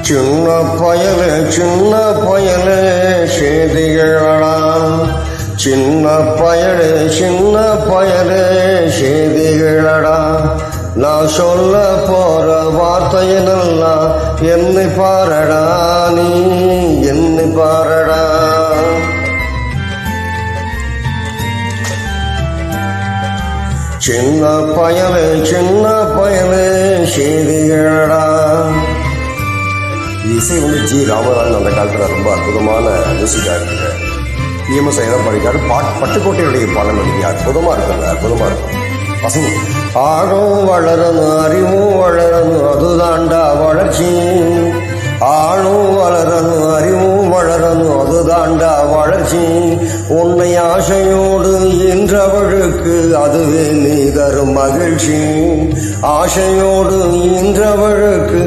சின்ன பயலே சேதிகளடா, சின்ன பயலே சேதிகளடா. நான் சொல்ல போற வார்த்தையை நல்லா என்னை பாரடா, நீ என்னை பாரடா. சின்ன பயலே சேதிகளடா. இசை ஜி ராமராஜன் அந்த காலத்தில் ரொம்ப அற்புதமான மியூசிக்காக இருக்குங்க. இஎம்எஸ் தான் படிக்காரு. பட்டுக்கோட்டையுடைய பாடல் வந்து அற்புதமாக இருக்குங்க, அற்புதமாக இருக்கும். பசங்க ஆழும் வளரணும், அறிவும் வளரணும், அதுதாண்டா வளர்ச்சி. ஆளும் வளரணும், அறிவும் வளரணும், அதுதாண்டா வளர்ச்சி. உன்னை ஆசையோடு இன்றவளுக்கு அதுவே நீ தரும் மகிழ்ச்சி. ஆசையோடு இன்றவளுக்கு